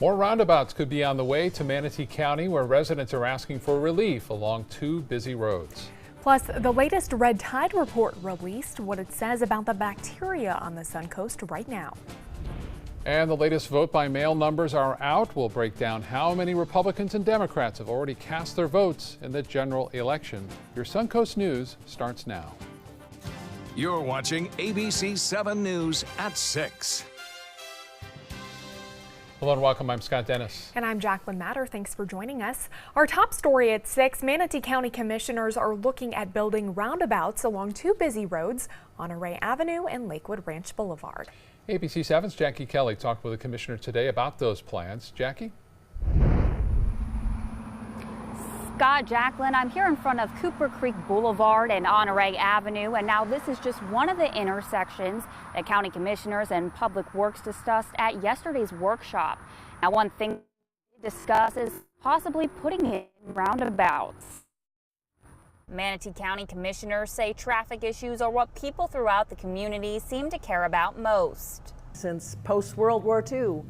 More roundabouts could be on the way to Manatee County, where residents are asking for relief along two busy roads. Plus, the latest red tide report released what it says about the bacteria on the Suncoast right now. And the latest vote by mail numbers are out. We'll break down how many Republicans and Democrats have already cast their votes in the general election. Your Suncoast News starts now. You're watching ABC 7 News at 6. Hello and welcome. I'm Scott Dennis. And I'm Jacqueline Matter. Thanks for joining us. Our top story at 6, Manatee County commissioners are looking at building roundabouts along two busy roads, Honore Avenue and Lakewood Ranch Boulevard. ABC 7's Jackie Kelly talked with the commissioner today about those plans. Jackie? Scott, Jacqueline, I'm here in front of Cooper Creek Boulevard and Honore Avenue, and now this is just one of the intersections that county commissioners and public works discussed at yesterday's workshop. Now, one thing to discuss is possibly putting in roundabouts. Manatee County commissioners say traffic issues are what people throughout the community seem to care about most. Since post-World War II,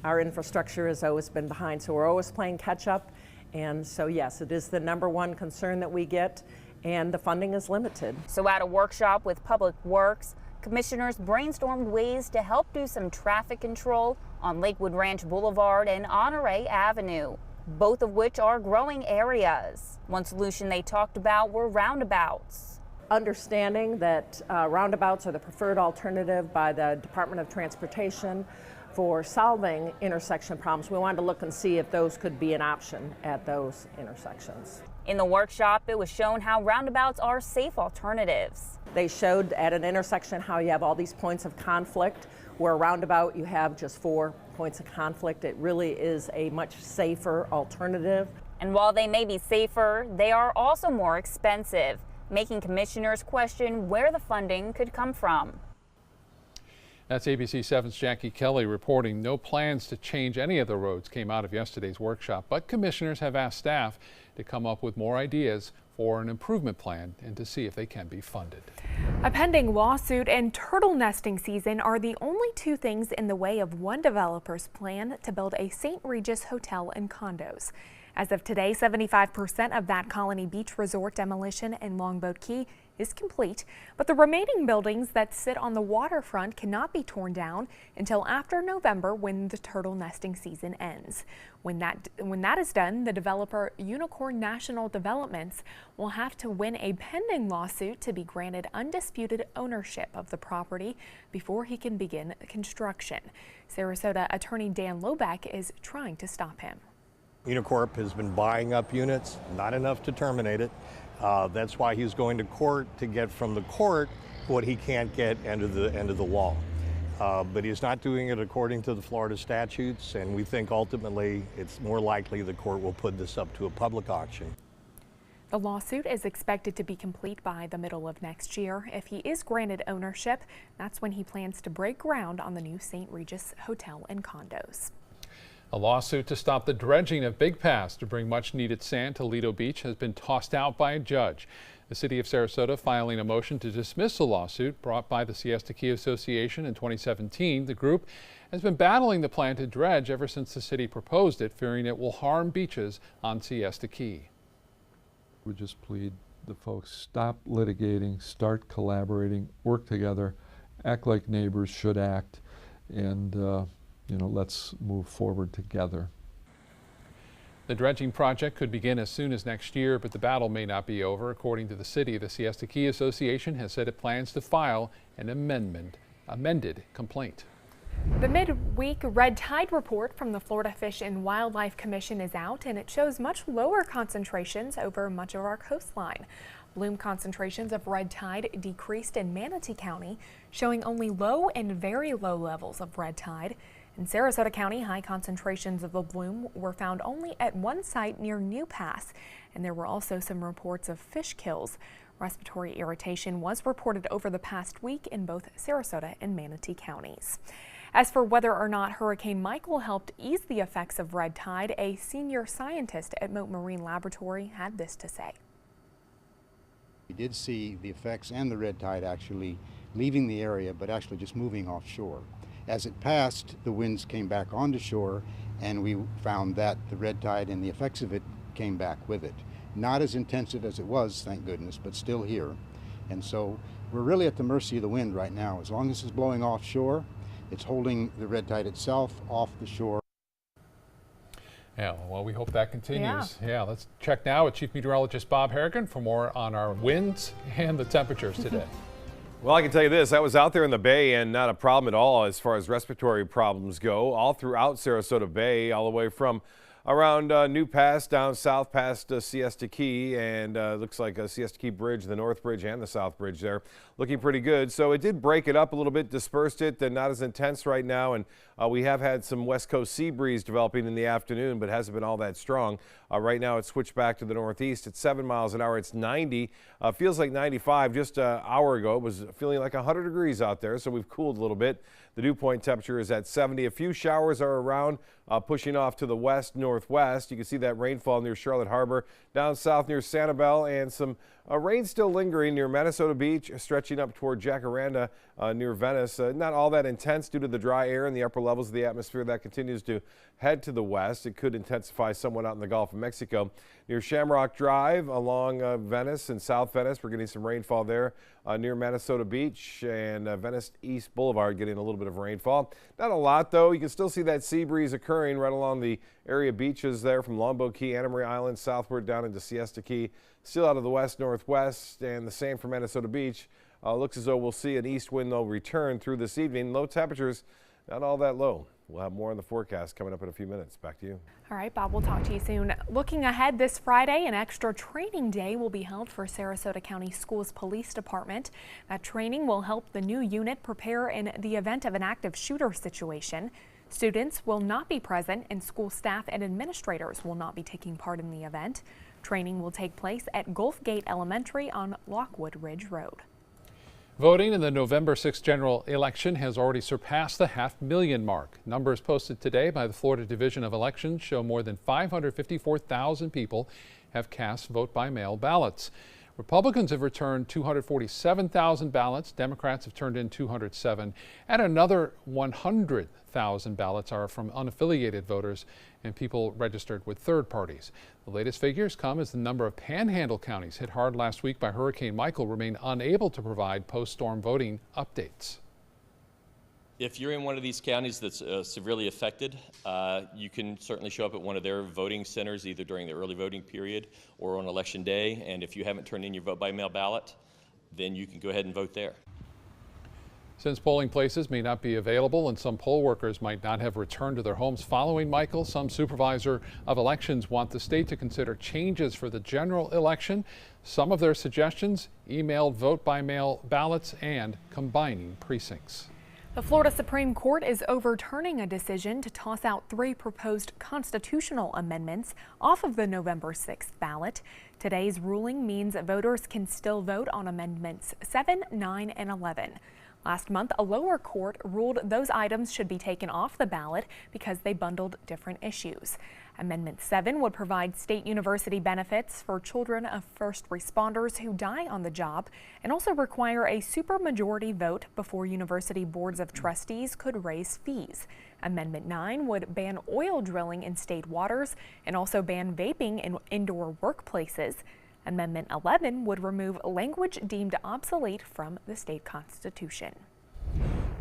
our infrastructure has always been behind, so we're always playing catch-up. And so, yes, it is the #1 concern that we get, and the funding is limited. So at a workshop with Public Works, commissioners brainstormed ways to help do some traffic control on Lakewood Ranch Boulevard and Honore Avenue, both of which are growing areas. One solution they talked about were roundabouts. Understanding that roundabouts are the preferred alternative by the Department of Transportation for solving intersection problems, we wanted to look and see if those could be an option at those intersections. In the workshop, it was shown how roundabouts are safe alternatives. They showed at an intersection how you have all these points of conflict, where a roundabout you have just 4 points of conflict. It really is a much safer alternative. And while they may be safer, they are also more expensive, making commissioners question where the funding could come from. That's ABC 7's Jackie Kelly reporting. No plans to change any of the roads came out of yesterday's workshop, but commissioners have asked staff to come up with more ideas for an improvement plan and to see if they can be funded. A pending lawsuit and turtle nesting season are the only two things in the way of one developer's plan to build a St. Regis hotel and condos. As of today, 75% of that Colony Beach Resort demolition in Longboat Key is complete, but the remaining buildings that sit on the waterfront cannot be torn down until after November, when the turtle nesting season ends. When that is done, the developer Unicorn National Developments will have to win a pending lawsuit to be granted undisputed ownership of the property before he can begin construction. Sarasota attorney Dan Lobeck is trying to stop him. Unicorp has been buying up units, not enough to terminate it. That's why he's going to court to get from the court what he can't get end of the law. But he's not doing it according to the Florida statutes, and we think ultimately it's more likely the court will put this up to a public auction. The lawsuit is expected to be complete by the middle of next year. If he is granted ownership, that's when he plans to break ground on the new St. Regis hotel and condos. A lawsuit to stop the dredging of Big Pass to bring much needed sand to Lido Beach has been tossed out by a judge. The city of Sarasota filing a motion to dismiss the lawsuit brought by the Siesta Key Association in 2017. The group has been battling the plan to dredge ever since the city proposed it, fearing it will harm beaches on Siesta Key. We just plead the folks stop litigating, start collaborating, work together, act like neighbors should act, and let's move forward together. The dredging project could begin as soon as next year, but the battle may not be over. According to the city, the Siesta Key Association has said it plans to file an amended complaint. The midweek red tide report from the Florida Fish and Wildlife Commission is out, and it shows much lower concentrations over much of our coastline. Bloom concentrations of red tide decreased in Manatee County, showing only low and very low levels of red tide. In Sarasota County, high concentrations of the bloom were found only at one site near New Pass, and there were also some reports of fish kills. Respiratory irritation was reported over the past week in both Sarasota and Manatee counties. As for whether or not Hurricane Michael helped ease the effects of red tide, a senior scientist at Mote Marine Laboratory had this to say. We did see the effects and the red tide actually leaving the area, but actually just moving offshore. As it passed, the winds came back onto shore, and we found that the red tide and the effects of it came back with it. Not as intensive as it was, thank goodness, but still here. And so we're really at the mercy of the wind right now. As long as it's blowing offshore, it's holding the red tide itself off the shore. Yeah, well, we hope that continues. Yeah, let's check now with Chief Meteorologist Bob Harrigan for more on our winds and the temperatures today. Well, I can tell you this, I was out there in the bay and not a problem at all as far as respiratory problems go, all throughout Sarasota Bay, all the way from around New Pass down south past Siesta Key, and looks like Siesta Key Bridge, the North Bridge and the South Bridge there, looking pretty good. So it did break it up a little bit, dispersed it, not as intense right now, and we have had some west coast sea breeze developing in the afternoon, but hasn't been all that strong. Right now it's switched back to the northeast at 7 miles an hour. It's 90, feels like 95. Just an hour ago it was feeling like 100 degrees out there, so we've cooled a little bit. The dew point temperature is at 70. A few showers are around, pushing off to the west northwest. You can see that rainfall near Charlotte Harbor, down south near Sanibel, and some rain still lingering near Minnesota Beach, stretching up toward Jacaranda near Venice. Not all that intense due to the dry air in the upper levels of the atmosphere that continues to head to the west. It could intensify somewhat out in the Gulf of Mexico. Near Shamrock Drive along Venice and South Venice, we're getting some rainfall there. Near Minnesota Beach and Venice East Boulevard getting a little bit of rainfall. Not a lot though. You can still see that sea breeze occurring right along the area beaches there from Longboat Key, Anna Maria Island southward down into Siesta Key. Still out of the west northwest, and the same for Minnesota Beach. Looks as though we'll see an east wind though return through this evening. Low temperatures not all that low. We'll have more on the forecast coming up in a few minutes. Back to you. All right, Bob, we'll talk to you soon. Looking ahead, this Friday, an extra training day will be held for Sarasota County Schools Police Department. That training will help the new unit prepare in the event of an active shooter situation. Students will not be present, and school staff and administrators will not be taking part in the event. Training will take place at Gulf Gate Elementary on Lockwood Ridge Road. Voting in the November 6th general election has already surpassed the 500,000 mark. Numbers posted today by the Florida Division of Elections show more than 554,000 people have cast vote-by-mail ballots. Republicans have returned 247,000 ballots, Democrats have turned in 207, and another 100,000 ballots are from unaffiliated voters and people registered with third parties. The latest figures come as the number of Panhandle counties hit hard last week by Hurricane Michael remain unable to provide post-storm voting updates. If you're in one of these counties that's severely affected, you can certainly show up at one of their voting centers either during the early voting period or on election day. And if you haven't turned in your vote-by-mail ballot, then you can go ahead and vote there. Since polling places may not be available and some poll workers might not have returned to their homes following Michael, some supervisor of elections want the state to consider changes for the general election. Some of their suggestions: emailed vote-by-mail ballots and combining precincts. The Florida Supreme Court is overturning a decision to toss out 3 proposed constitutional amendments off of the November 6th ballot. Today's ruling means voters can still vote on Amendments 7, 9, and 11. Last month, a lower court ruled those items should be taken off the ballot because they bundled different issues. Amendment 7 would provide state university benefits for children of first responders who die on the job and also require a supermajority vote before university boards of trustees could raise fees. Amendment 9 would ban oil drilling in state waters and also ban vaping in indoor workplaces. Amendment 11 would remove language deemed obsolete from the state constitution.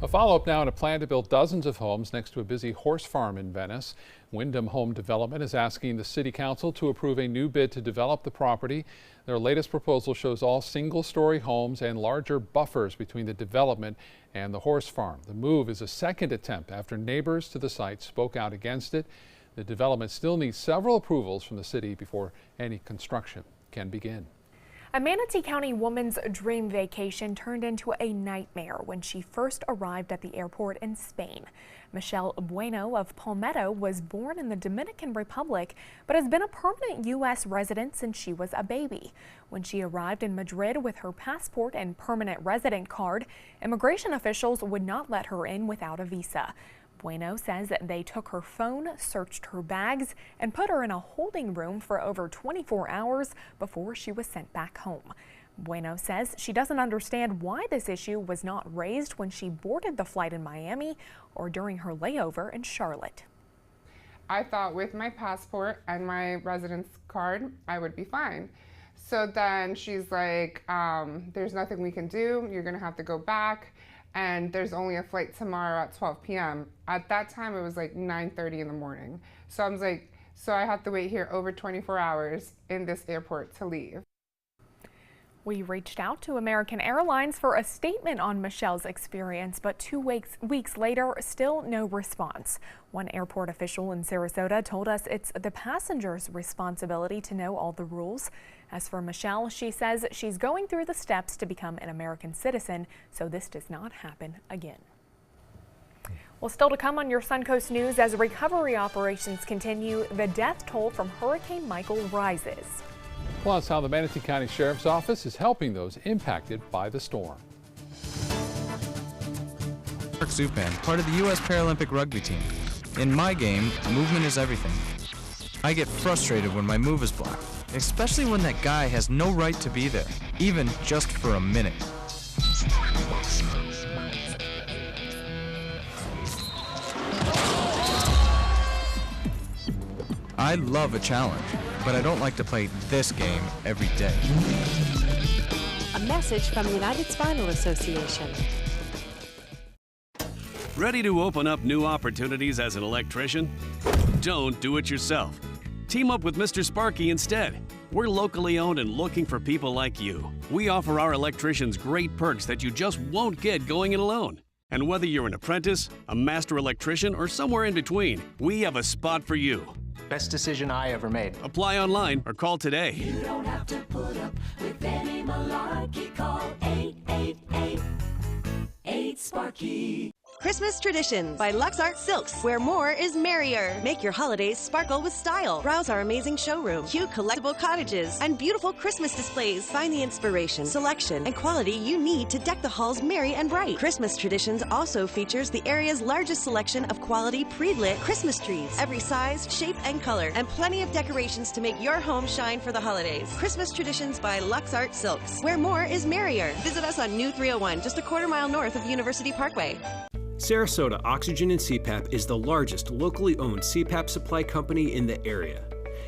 A follow-up now on a plan to build dozens of homes next to a busy horse farm in Venice. Wyndham Home Development is asking the City Council to approve a new bid to develop the property. Their latest proposal shows all single-story homes and larger buffers between the development and the horse farm. The move is a second attempt after neighbors to the site spoke out against it. The development still needs several approvals from the city before any construction can begin. A Manatee County woman's dream vacation turned into a nightmare when she first arrived at the airport in Spain. Michelle Bueno of Palmetto was born in the Dominican Republic, but has been a permanent U.S. resident since she was a baby. When she arrived in Madrid with her passport and permanent resident card, immigration officials would not let her in without a visa. Bueno says that they took her phone, searched her bags, and put her in a holding room for over 24 hours before she was sent back home. Bueno says she doesn't understand why this issue was not raised when she boarded the flight in Miami or during her layover in Charlotte. I thought with my passport and my residence card, I would be fine. So then she's like, there's nothing we can do. You're gonna have to go back. And there's only a flight tomorrow at 12 p.m. At that time, it was like 9:30 in the morning. So I was like, so I have to wait here over 24 hours in this airport to leave. We reached out to American Airlines for a statement on Michelle's experience, but 2 weeks later, still no response. One airport official in Sarasota told us it's the passenger's responsibility to know all the rules. As for Michelle, she says she's going through the steps to become an American citizen, so this does not happen again. Well, still to come on your Suncoast News, as recovery operations continue, the death toll from Hurricane Michael rises. Plus, how the Manatee County Sheriff's Office is helping those impacted by the storm. Mark Zupan, part of the U.S. Paralympic rugby team. In my game, movement is everything. I get frustrated when my move is blocked, especially when that guy has no right to be there, even just for a minute. I love a challenge, but I don't like to play this game every day. A message from the United Spinal Association. Ready to open up new opportunities as an electrician? Don't do it yourself. Team up with Mr. Sparky instead. We're locally owned and looking for people like you. We offer our electricians great perks that you just won't get going it alone. And whether you're an apprentice, a master electrician, or somewhere in between, we have a spot for you. Best decision I ever made. Apply online or call today. You don't have to put up with any malarkey. Call 888-8-SPARKY. Christmas Traditions by Lux Art Silks, where more is merrier. Make your holidays sparkle with style. Browse our amazing showroom, cute collectible cottages, and beautiful Christmas displays. Find the inspiration, selection, and quality you need to deck the halls merry and bright. Christmas Traditions also features the area's largest selection of quality pre-lit Christmas trees, every size, shape, and color, and plenty of decorations to make your home shine for the holidays. Christmas Traditions by Lux Art Silks, where more is merrier. Visit us on New 301, just a quarter-mile north of University Parkway. Sarasota Oxygen and CPAP is the largest locally owned CPAP supply company in the area.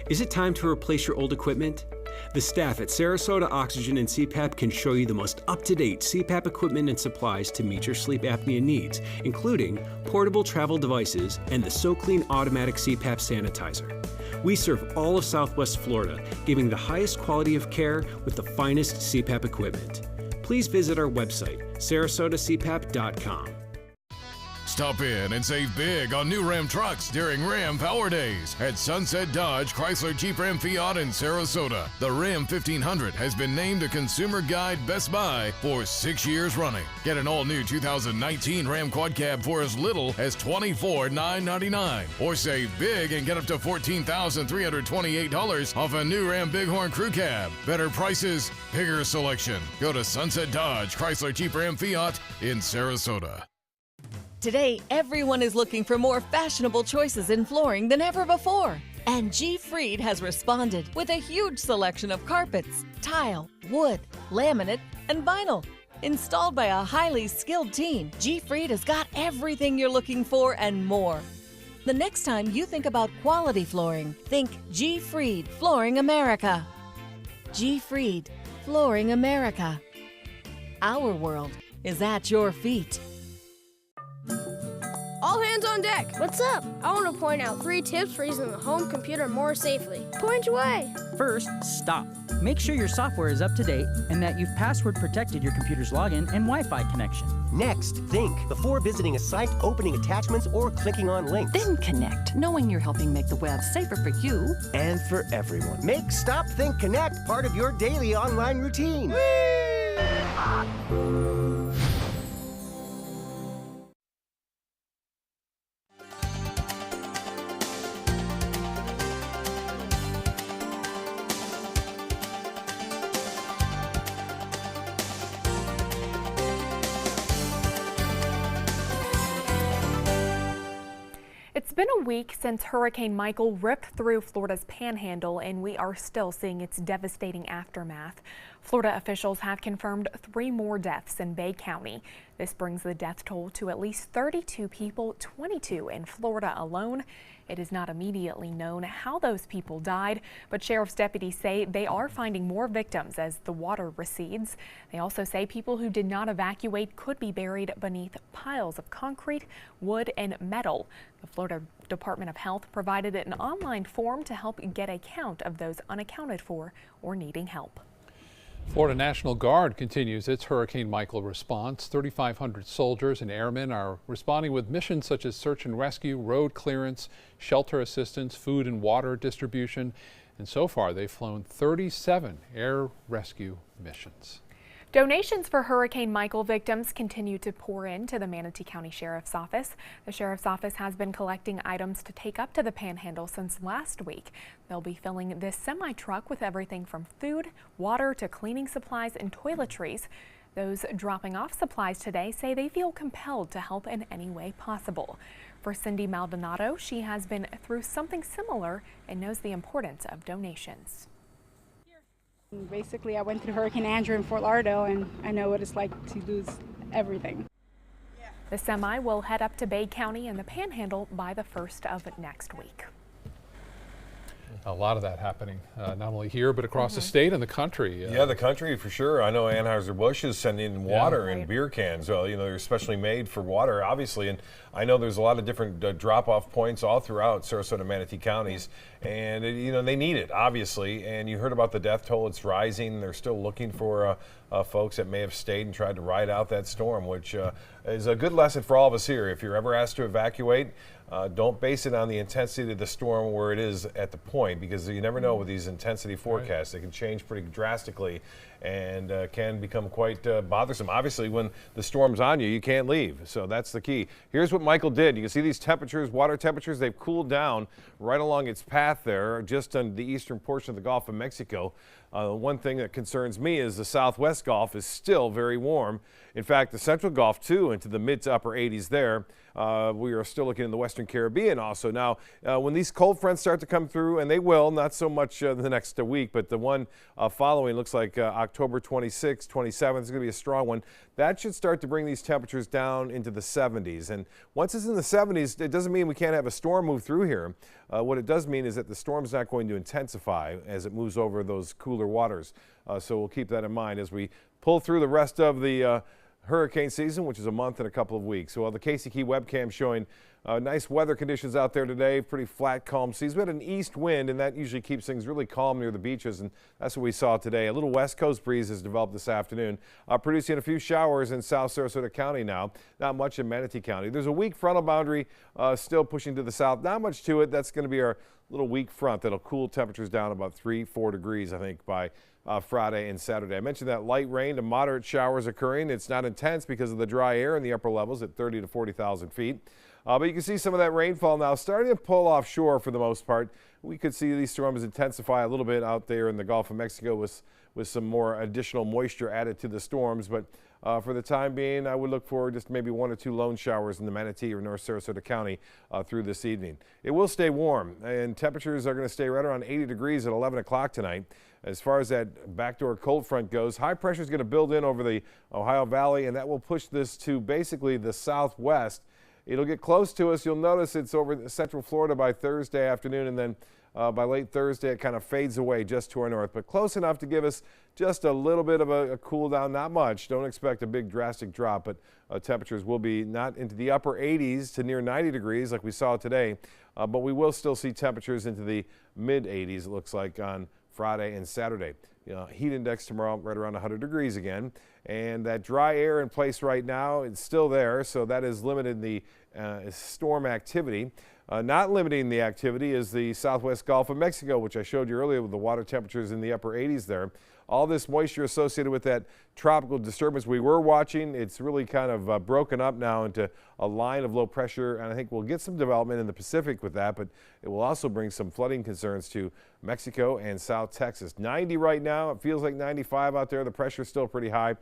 Is it time to replace your old equipment? The staff at Sarasota Oxygen and CPAP can show you the most up-to-date CPAP equipment and supplies to meet your sleep apnea needs, including portable travel devices and the SoClean automatic CPAP sanitizer. We serve all of Southwest Florida, giving the highest quality of care with the finest CPAP equipment. Please visit our website, sarasotacpap.com. Stop in and save big on new Ram trucks during Ram Power Days at Sunset Dodge Chrysler Jeep Ram Fiat in Sarasota. The Ram 1500 has been named a Consumer Guide Best Buy for 6 years running. Get an all-new 2019 Ram Quad Cab for as little as $24,999. Or save big and get up to $14,328 off a new Ram Bighorn Crew Cab. Better prices, bigger selection. Go to Sunset Dodge Chrysler Jeep Ram Fiat in Sarasota. Today, everyone is looking for more fashionable choices in flooring than ever before. And G. Fried has responded with a huge selection of carpets, tile, wood, laminate, and vinyl. Installed by a highly skilled team, G. Fried has got everything you're looking for and more. The next time you think about quality flooring, think G. Fried Flooring America. G. Fried Flooring America. Our world is at your feet. All hands on deck. What's up? I want to point out 3 tips for using the home computer more safely. Point away. First, stop. Make sure your software is up to date and that you've password protected your computer's login and Wi-Fi connection. Next, think before visiting a site, opening attachments, or clicking on links. Then connect, knowing you're helping make the web safer for you and for everyone. Make Stop, Think, Connect part of your daily online routine. It's been a week since Hurricane Michael ripped through Florida's panhandle, and we are still seeing its devastating aftermath. Florida officials have confirmed 3 more deaths in Bay County. This brings the death toll to at least 32 people, 22 in Florida alone. It is not immediately known how those people died, but sheriff's deputies say they are finding more victims as the water recedes. They also say people who did not evacuate could be buried beneath piles of concrete, wood, and metal. The Florida Department of Health provided an online form to help get a count of those unaccounted for or needing help. Florida National Guard continues its Hurricane Michael response. 3,500 soldiers and airmen are responding with missions such as search and rescue, road clearance, shelter assistance, food and water distribution. And so far, they've flown 37 air rescue missions. Donations for Hurricane Michael victims continue to pour into the Manatee County Sheriff's Office. The Sheriff's Office has been collecting items to take up to the Panhandle since last week. They'll be filling this semi-truck with everything from food, water to cleaning supplies and toiletries. Those dropping off supplies today say they feel compelled to help in any way possible. For Cindy Maldonado, she has been through something similar and knows the importance of donations. Basically, I went through Hurricane Andrew in Fort Lauderdale, and I know what it's like to lose everything. The semi will head up to Bay County and the Panhandle by the 1st of next week. A lot of that happening, not only here, but across the state and the country. Yeah, the country for sure. I know Anheuser-Busch is sending water in beer cans. You know, they're especially made for water, obviously. And I know there's a lot of different drop-off points all throughout Sarasota and Manatee counties. And, you know, they need it, obviously. And you heard about the death toll. It's rising. They're still looking for folks that may have stayed and tried to ride out that storm, which is a good lesson for all of us here. If you're ever asked to evacuate, don't base it on the intensity of the storm where it is at the point, because you never know with these intensity forecasts. They can change pretty drastically and can become quite bothersome. Obviously, when the storm's on you, you can't leave. So that's the key. Here's what Michael did. You can see these temperatures, water temperatures, they've cooled down right along its path there, just on the eastern portion of the Gulf of Mexico. One thing that concerns me is the southwest Gulf is still very warm. In fact, the central Gulf, too, into the mid to upper 80s there. We are still looking in the Western Caribbean also. Now, when these cold fronts start to come through, and they will, not so much the next week, but the one following looks like October 26th, 27th is going to be a strong one. That should start to bring these temperatures down into the 70s. And once it's in the 70s, it doesn't mean we can't have a storm move through here. What it does mean is that the storm's not going to intensify as it moves over those cooler waters. So we'll keep that in mind as we pull through the rest of the hurricane season, which is a month and a couple of weeks. So while the Casey Key webcam showing nice weather conditions out there today, pretty flat, calm seas. We had an east wind, and that usually keeps things really calm near the beaches, and that's what we saw today. A little west coast breeze has developed this afternoon, producing a few showers in South Sarasota County now. Not much in Manatee County. There's a weak frontal boundary still pushing to the south. Not much to it. That's going to be our little weak front that'll cool temperatures down about 3-4 degrees, I think, by Friday and Saturday. I mentioned that light rain to moderate showers occurring. It's not intense because of the dry air in the upper levels at 30 to 40,000 feet. But you can see some of that rainfall now starting to pull offshore for the most part. We could see these storms intensify a little bit out there in the Gulf of Mexico with some more additional moisture added to the storms. But for the time being, I would look for just maybe 1 or 2 lone showers in the Manatee or North Sarasota County through this evening. It will stay warm, and temperatures are going to stay right around 80 degrees at 11 o'clock tonight. As far as that backdoor cold front goes, high pressure is going to build in over the Ohio Valley, and that will push this to basically the southwest. It'll get close to us. You'll notice it's over central Florida by Thursday afternoon, and then by late Thursday it kind of fades away just to our north, but close enough to give us just a little bit of a cool down, not much. Don't expect a big drastic drop, but temperatures will be not into the upper 80s to near 90 degrees like we saw today, but we will still see temperatures into the mid 80s, it looks like, on Friday and Saturday. Heat index tomorrow right around 100 degrees again, and that dry air in place right now is still there, so that is limited the storm activity. Not limiting the activity is the southwest Gulf of Mexico, which I showed you earlier with the water temperatures in the upper 80s there. All this moisture associated with that tropical disturbance we were watching, it's really kind of broken up now into a line of low pressure, and I think we'll get some development in the Pacific with that, but it will also bring some flooding concerns to Mexico and South Texas. 90 right now. It feels like 95 out there. The pressure's still pretty high.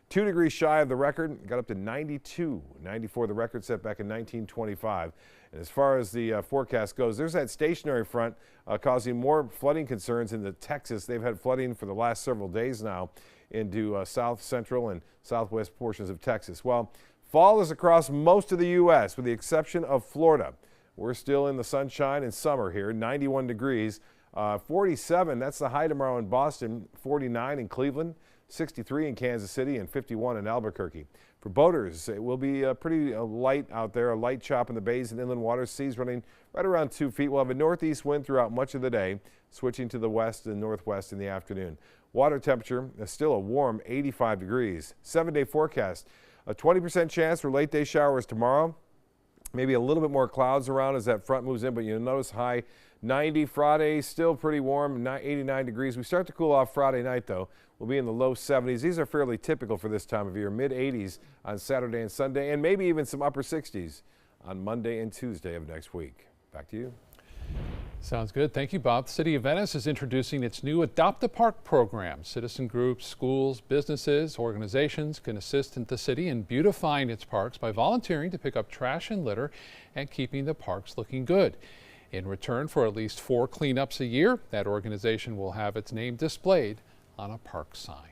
2 degrees shy of the record, got up to 92. 94 the record set back in 1925. And as far as the forecast goes, there's that stationary front causing more flooding concerns in Texas. They've had flooding for the last several days now into south central and southwest portions of Texas. Well, fall is across most of the U.S. with the exception of Florida. We're still in the sunshine and summer here, 91 degrees. 47, that's the high tomorrow in Boston, 49 in Cleveland, 63 in Kansas City, and 51 in Albuquerque. For boaters, it will be pretty light out there, a light chop in the bays and inland waters, seas running right around 2 feet. We'll have a northeast wind throughout much of the day, switching to the west and northwest in the afternoon. Water temperature is still a warm 85 degrees. 7-day forecast, a 20% chance for late day showers tomorrow. Maybe a little bit more clouds around as that front moves in, but you'll notice high 90 Friday, still pretty warm, 89 degrees. We start to cool off Friday night, though. We'll be in the low 70s. These are fairly typical for this time of year. Mid 80s on Saturday and Sunday, and maybe even some upper 60s on Monday and Tuesday of next week. Back to you. Sounds good. Thank you, Bob. The City of Venice is introducing its new Adopt a Park program. Citizen groups, schools, businesses, organizations can assist the city in beautifying its parks by volunteering to pick up trash and litter and keeping the parks looking good. In return for at least 4 cleanups a year, that organization will have its name displayed on a park sign.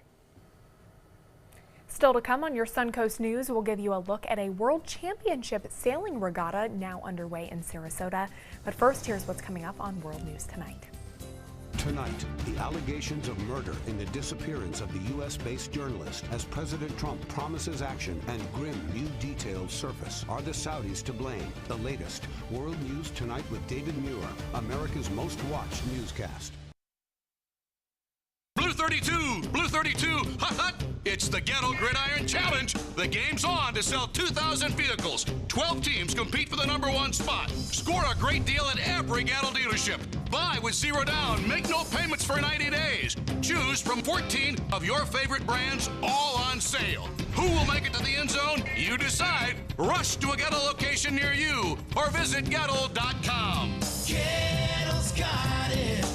Still to come on your Suncoast News, we'll give you a look at a World Championship sailing regatta now underway in Sarasota. But first, here's what's coming up on World News Tonight. Tonight, the allegations of murder in the disappearance of the U.S.-based journalist as President Trump promises action and grim new details surface. Are the Saudis to blame? The latest World News Tonight with David Muir, America's most watched newscast. Blue 32, Blue 32, hut hut! It's the Gettle Gridiron Challenge. The game's on to sell 2,000 vehicles. 12 teams compete for the #1 spot. Score a great deal at every Gettle dealership. Buy with 0 down. Make no payments for 90 days. Choose from 14 of your favorite brands, all on sale. Who will make it to the end zone? You decide. Rush to a Gettle location near you or visit Gettle.com. Kettle's got it.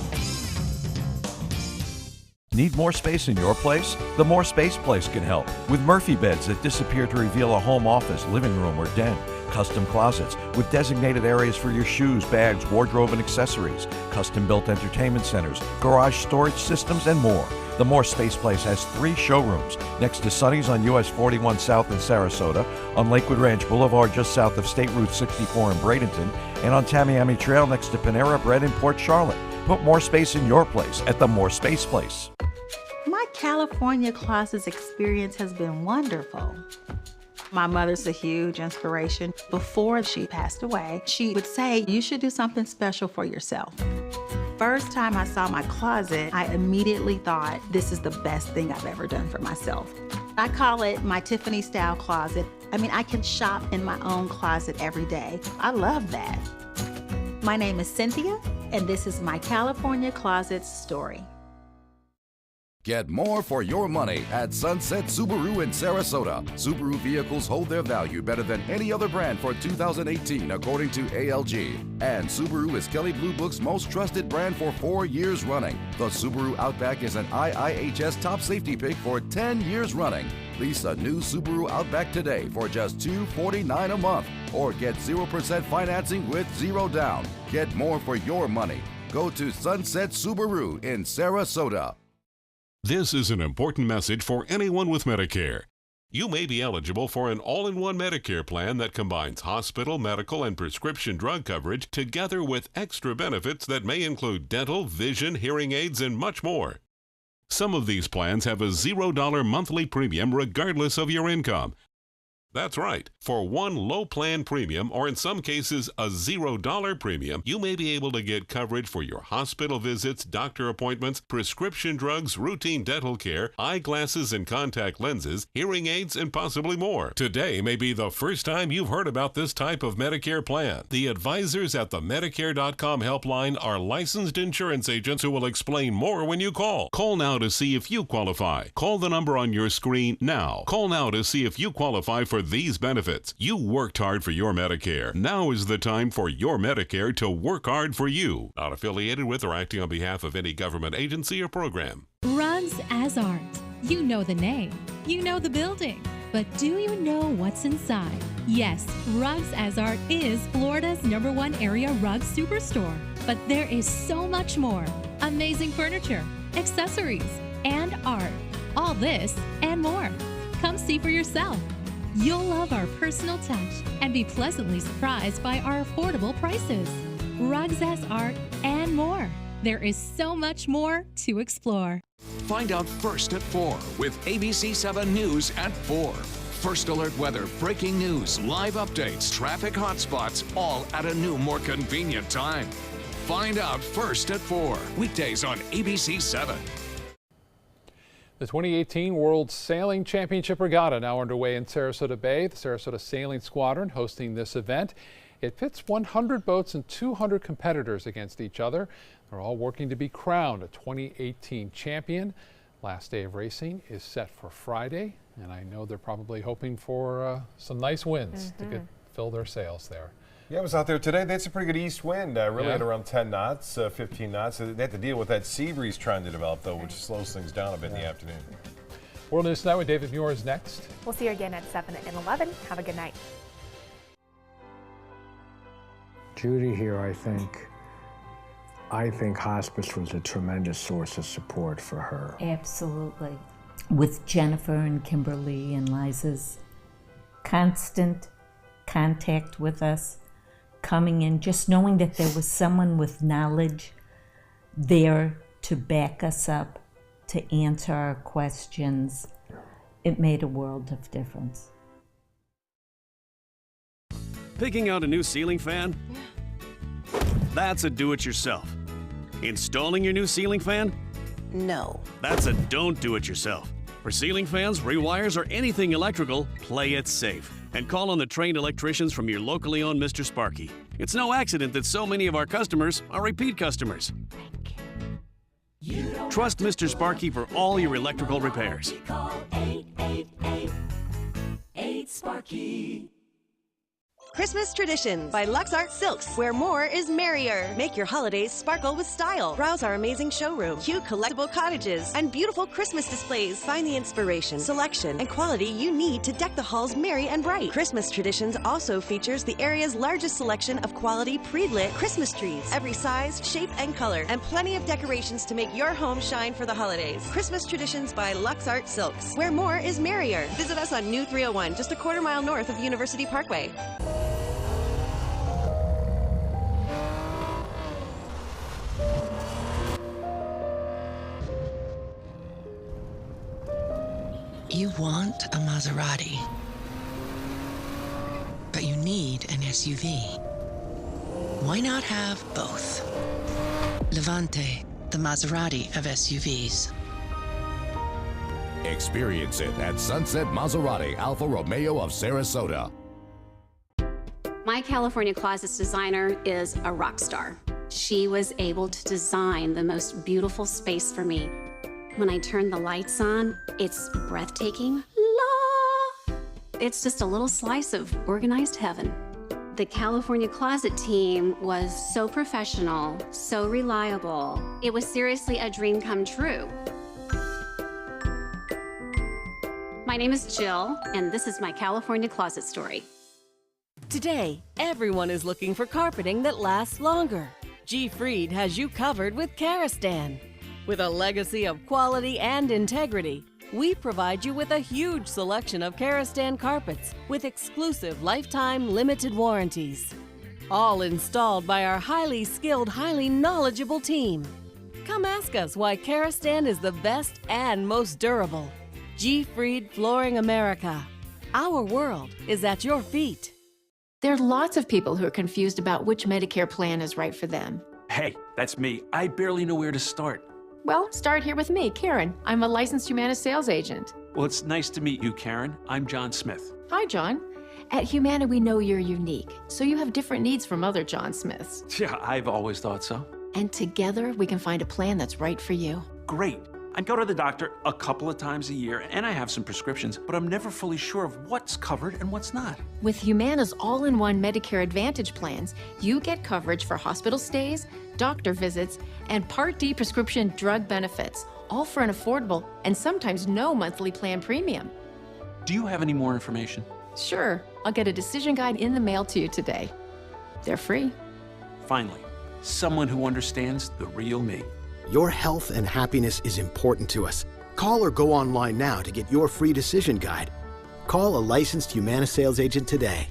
Need more space in your place? The More Space Place can help with Murphy beds that disappear to reveal a home office, living room, or den. Custom closets with designated areas for your shoes, bags, wardrobe, and accessories. Custom-built entertainment centers, garage storage systems, and more. The More Space Place has 3 showrooms next to Sunny's on US 41 South in Sarasota, on Lakewood Ranch Boulevard just south of State Route 64 in Bradenton, and on Tamiami Trail next to Panera Bread in Port Charlotte. Put more space in your place at the More Space Place. My California Closets experience has been wonderful. My mother's a huge inspiration. Before she passed away, she would say, you should do something special for yourself. First time I saw my closet, I immediately thought, this is the best thing I've ever done for myself. I call it my Tiffany style closet. I mean, I can shop in my own closet every day. I love that. My name is Cynthia, and this is my California Closets story. Get more for your money at Sunset Subaru in Sarasota. Subaru vehicles hold their value better than any other brand for 2018, according to ALG. And Subaru is Kelley Blue Book's most trusted brand for 4 years running. The Subaru Outback is an IIHS top safety pick for 10 years running. Lease a new Subaru Outback today for just $249 a month, or get 0% financing with 0 down. Get more for your money. Go to Sunset Subaru in Sarasota. This is an important message for anyone with Medicare. You may be eligible for an all-in-one Medicare plan that combines hospital, medical, and prescription drug coverage together with extra benefits that may include dental, vision, hearing aids, and much more. Some of these plans have a $0 monthly premium regardless of your income. That's right. For one low plan premium, or in some cases a $0 premium, you may be able to get coverage for your hospital visits, doctor appointments, prescription drugs, routine dental care, eyeglasses and contact lenses, hearing aids, and possibly more. Today may be the first time you've heard about this type of Medicare plan. The advisors at the Medicare.com helpline are licensed insurance agents who will explain more when you call. Call now to see if you qualify. Call the number on your screen now. Call now to see if you qualify for these benefits. You worked hard for your Medicare. Now is the time for your Medicare to work hard for you. Not affiliated with or acting on behalf of any government agency or program. Rugs as Art. You know the name, you know the building, but do you know what's inside? Yes, Rugs As Art is Florida's #1 area rug superstore. But there is so much more. Amazing furniture, accessories, and art. All this and more. Come see for yourself. You'll love our personal touch and be pleasantly surprised by our affordable prices. Rugs As Art and more. There is so much more to explore. Find out first at 4 with ABC 7 News at 4. First alert weather, breaking news, live updates, traffic hotspots, all at a new, more convenient time. Find out first at 4. Weekdays on ABC 7. The 2018 World Sailing Championship Regatta now underway in Sarasota Bay. The Sarasota Sailing Squadron hosting this event. It pits 100 boats and 200 competitors against each other. They're all working to be crowned a 2018 champion. Last day of racing is set for Friday, and I know they're probably hoping for some nice winds to fill their sails there. Yeah, I was out there today. They had some pretty good east wind, really at around 10 knots, 15 knots. They had to deal with that sea breeze trying to develop, though, which slows things down a bit in the afternoon. World News Tonight with David Muir is next. We'll see you again at 7 and 11. Have a good night. Judy here, I think hospice was a tremendous source of support for her. Absolutely. With Jennifer and Kimberly and Liza's constant contact with us, coming in, just knowing that there was someone with knowledge there to back us up, to answer our questions, it made a world of difference. Picking out a new ceiling fan? That's a do-it-yourself. Installing your new ceiling fan? No. That's a don't do it yourself. For ceiling fans, rewires, or anything electrical, play it safe. And call on the trained electricians from your locally owned Mr. Sparky. It's no accident that so many of our customers are repeat customers. Trust Mr. Sparky for all your electrical repairs. Call 888-8-SPARKY. Christmas Traditions by Lux Art Silks, where more is merrier. Make your holidays sparkle with style. Browse our amazing showroom, cute collectible cottages, and beautiful Christmas displays. Find the inspiration, selection, and quality you need to deck the halls merry and bright. Christmas Traditions also features the area's largest selection of quality pre-lit Christmas trees, every size, shape, and color, and plenty of decorations to make your home shine for the holidays. Christmas Traditions by Lux Art Silks, where more is merrier. Visit us on New 301, just a quarter-mile north of University Parkway. You want a Maserati, but you need an SUV. Why not have both? Levante, the Maserati of SUVs. Experience it at Sunset Maserati Alfa Romeo of Sarasota. My California Closets designer is a rock star. She was able to design the most beautiful space for me. When I turn the lights on, it's breathtaking. La! It's just a little slice of organized heaven. The California Closet team was so professional, so reliable. It was seriously a dream come true. My name is Jill, and this is my California Closet story. Today, everyone is looking for carpeting that lasts longer. G. Fried has you covered with Karastan. With a legacy of quality and integrity, we provide you with a huge selection of Karastan carpets with exclusive lifetime limited warranties. All installed by our highly skilled, highly knowledgeable team. Come ask us why Karastan is the best and most durable. G. Fried Flooring America. Our world is at your feet. There are lots of people who are confused about which Medicare plan is right for them. Hey, that's me. I barely know where to start. Well, start here with me, Karen. I'm a licensed Humana sales agent. Well, it's nice to meet you, Karen. I'm John Smith. Hi, John. At Humana, we know you're unique, so you have different needs from other John Smiths. Yeah, I've always thought so. And together, we can find a plan that's right for you. Great. I go to the doctor a couple of times a year, and I have some prescriptions, but I'm never fully sure of what's covered and what's not. With Humana's all-in-one Medicare Advantage plans, you get coverage for hospital stays, doctor visits, and Part D prescription drug benefits, all for an affordable and sometimes no monthly plan premium. Do you have any more information? Sure, I'll get a decision guide in the mail to you today. They're free. Finally, someone who understands the real me. Your health and happiness is important to us. Call or go online now to get your free decision guide. Call a licensed Humana sales agent today.